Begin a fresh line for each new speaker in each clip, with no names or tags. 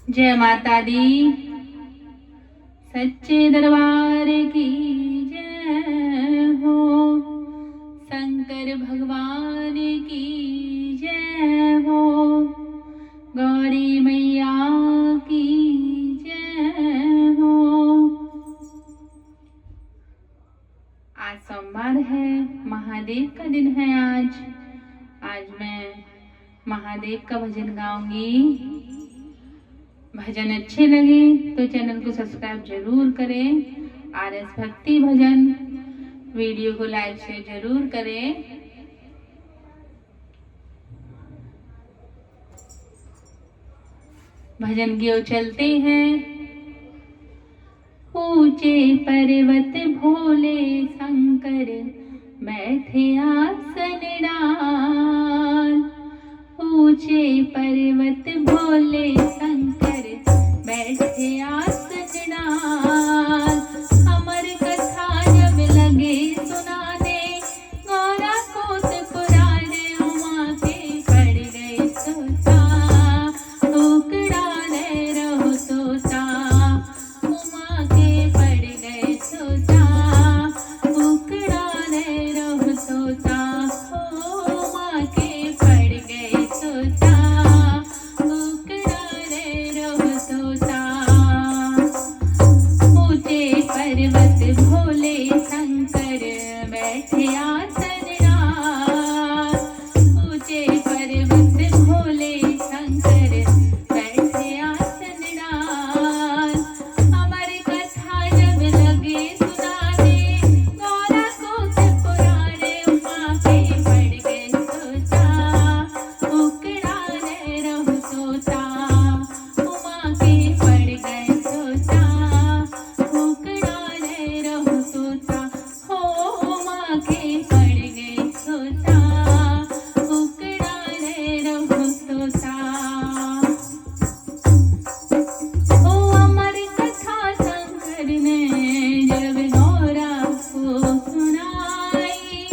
जय माता दी। सच्चे दरबार की जय हो। शंकर भगवान की जय हो। गौरी मैया की जय हो। आज सोमवार है, महादेव का दिन है। आज मैं महादेव का भजन गाऊंगी। भजन अच्छे लगे तो चैनल को सब्सक्राइब जरूर करें। आरएस भक्ति भजन वीडियो को लाइक शेयर जरूर करें। भजन की ओर चलते हैं। ऊंचे पर्वत भोले शंकर बैठे आसन डाल। ऊंचे पर्वत भोले शंकर बैठे आसन डाल। अमर कथा जब लगे सुनाने, गौरा कोट पुराने उमा के पड़ गए सोचा। उकड़ाने रहो सोचा, उमा के पड़ गए सोचा। उकड़ाने रहो सोचा, उमा के पड़ गए सोचा। उकड़ाने रहो सोचा। ऊंचे पर्वत भोले शंकर बैठे आसन डाल। ऊंचे पर्वत भोले शंकर बैठे आसन डाल। अमर कथा जब लगे सुनाने, गौरा कोट पुराने उमा के पड़ गए सोचा। उकड़ाने रहो सोचा, उमा के पड़ गए सोचा। उकड़ाने रहो सोचा, हो उमा के पड़ गए सोचा। उकड़ाने रहो सोचा। ओ अमर कथा शंकर ने जब गौरा को सुनाई।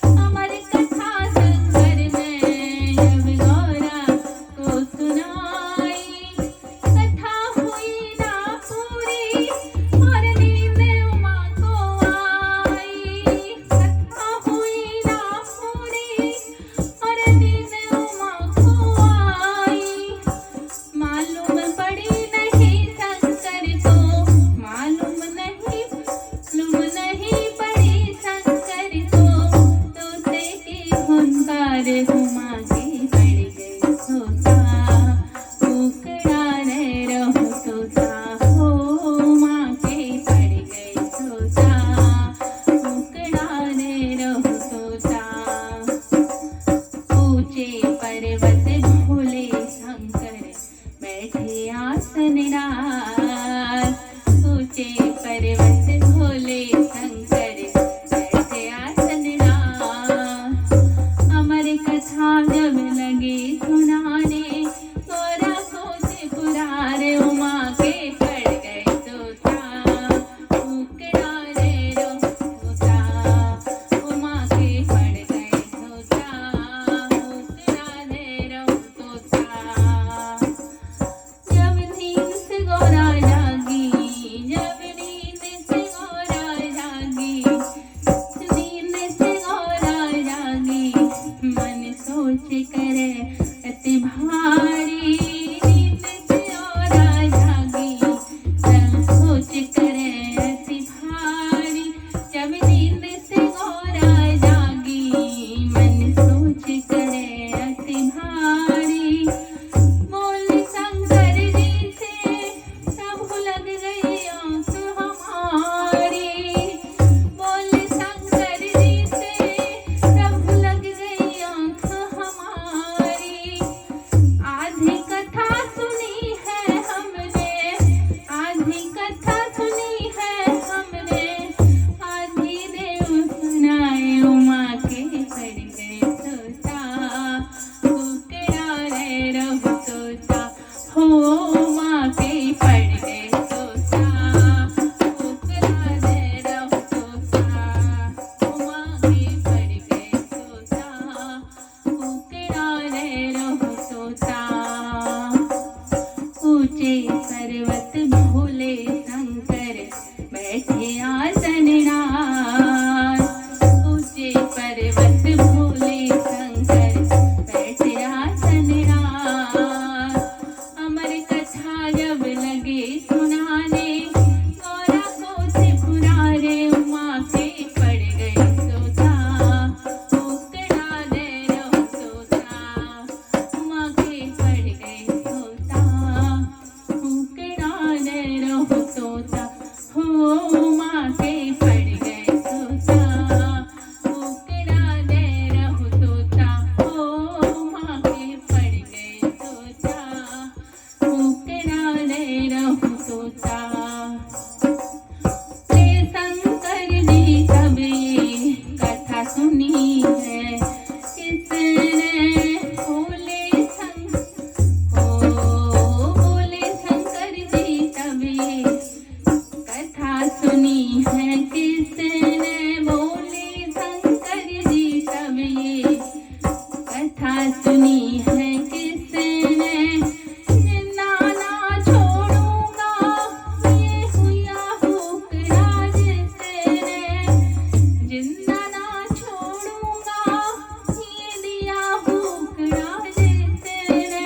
अमर कथा शंकर ने जब गौरा को सुनाई। कथा हुई ना पूरी और नींद उमा को आई। कथा हुई ना पूरी और नींद उमा को आई। मालूम पड़ी नहीं शंकर को, मालूम नहीं पड़ी शंकर को। तोते की हुंकार उमा के पड़ गई सोचा। उकड़ाने रहो सोचा, हो उमा के पड़ गई सोचा। उकड़ाने रहो सोचा। ऊंचे पर्वत भोले शंकर बैठे आसन डाल। ऊंचे पर्वत भोले शंकर बैठे आसन डाल। अमर कथा जब लगे सुनाने, गौरा कोट पुराने उमा के पड़ गए सोचा। उकड़ाने रहो सोचा, उमा के पड़ गए सोचा। उकड़ाने रहो सोचा। जब नींद से गौरा जागी, जब नींद ऊंचे पर्वत भोले शंकर बैठे आसन नाथ। ऊंचे पर्वत भोले शंकर बैठे आसन नाथ। अमर कथा जब लगे सुनाने गौरा को त्रिपुरारे उमा के पड़ गए सोता। उकड़ा दे रहो सोता उमा के पड़ गए सोता। उकड़ा दे रहो सोता हो उमा के पड़ गए सोता। उकड़ा दे रहो सोता हो उमा के पड़ गए सोता। उकड़ा दे रहो सोता। शंकर जी कब ये कथा सुनी है किसने बोले शंकर जी कब ये कथा सुनी है किसने बोले शंकर जी कब ये कथा सुनी है किसने। जिंदा ना छोड़ूंगा ये हुआ हुक्रा जिसने। जिंदा ना छोड़ूंगा ये दिया हुक्रा जिसने।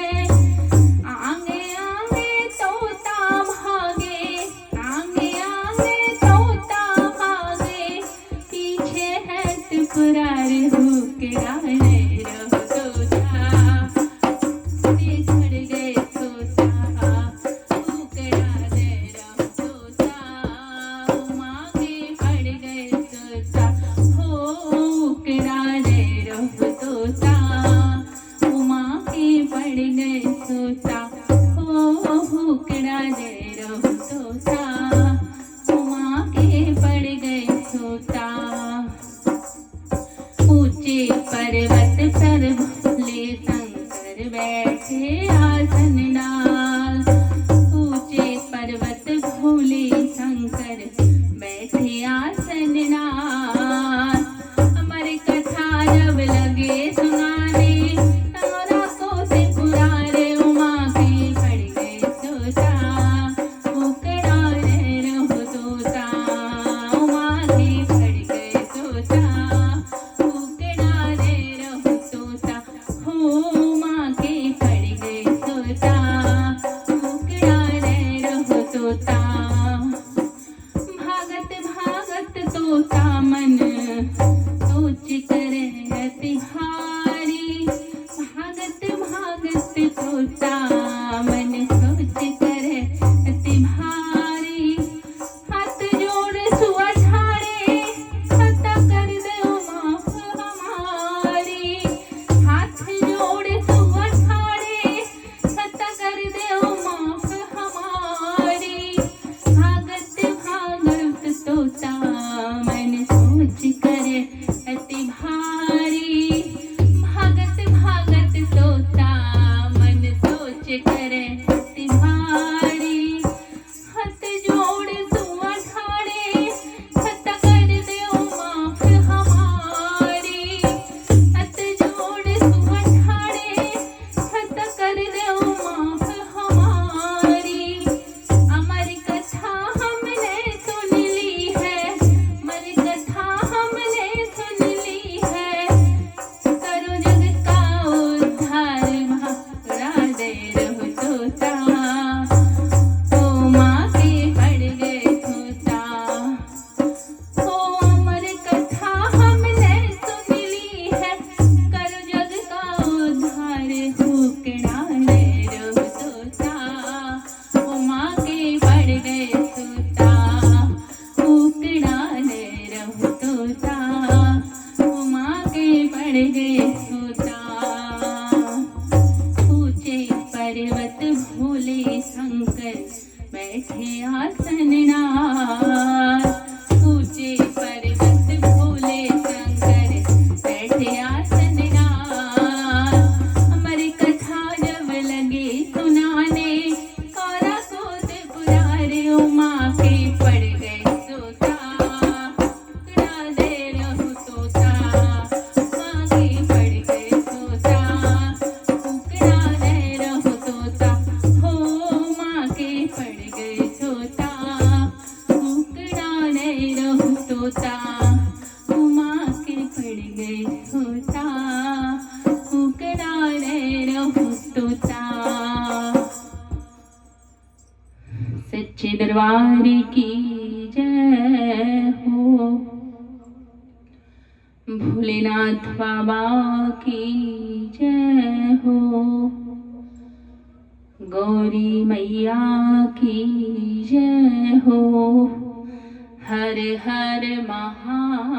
आगे आगे तोता भागे आगे आगे तोता भागे पीछे है त्रिपुरार हुक्रा रे रहो तोता। बिछड़ गए सोता उकड़ा दे रहो सोता। उमा के पड़ गए सोता हो उकड़ा दे रहो सोता। उमा के पड़ गए सोता हो उकड़ा दे रहो सोता। उमा के पड़ गए सोता। ऊंचे पर्वत पर भोले शंकर बैठे आसन नाथ। ऊंचे पर्वत भोले शंकर बैठे आसन नाथ। अमर कथा जब लगे सुनाने तारा को त्रिपुरारे उमा के पड़ गए सोता। उकड़ा दे रहो सोता उमा के पड़ गए सोता। उकड़ा दे रहो सोता हो उमा के पड़ गए सोता। उकड़ा दे रहो सोता। भागत भागत तोता मन सोच करे अति भारी। भागत भागत तोता मन सोच करे अति भारी। हाथ जोड़ सुआ ठाड़े खता कर दे माफ हमारी। हाथ जोड़ सुआ ठाड़े खता कर दे माफ हमारी। भागत भागत तोता मन सोच करे अति भारी। भागत भागत तोता मन सोच करे अति भारी। हाथ जोड़ सुआ ठाड़े खता कर दे माफ हमारी। हाथ जोड़ सुआ ठाड़े खता कर दे माफ हमारी। अमर कथा हमने सुन ली है। अमर कथा हमने सुन ली है। करो जग का उद्धार भागड़ा दे रहो सोता। उमा के पड़ गए सोता। ओ अमर कथा हमने सुन ली है। करो जग का उद्धार हुक्ड़ा दे रहो सोता। उमा के पड़ गए सोता। उकड़ा दे रहो सोता। उमा के पड़ गए सोता। ऊंचे पर्वत भोले शंकर बैठे आसन नाथ। ऊंचे पर्वत भोले शंकर बैठे आसन नाथ। अमर कथा जब लगे सुनाने गौरा को त्रिपुरारे उमा के पड़ गए सोता। उकड़ा दे रहो सोता उमा के पड़ गए सोता। उकड़ा दे रहो सोता हो उमा सुता। सच्चे दरबार की जय हो, भोलेनाथ बाबा की जय हो, गौरी मैया की जय हो। हर हर महादेव।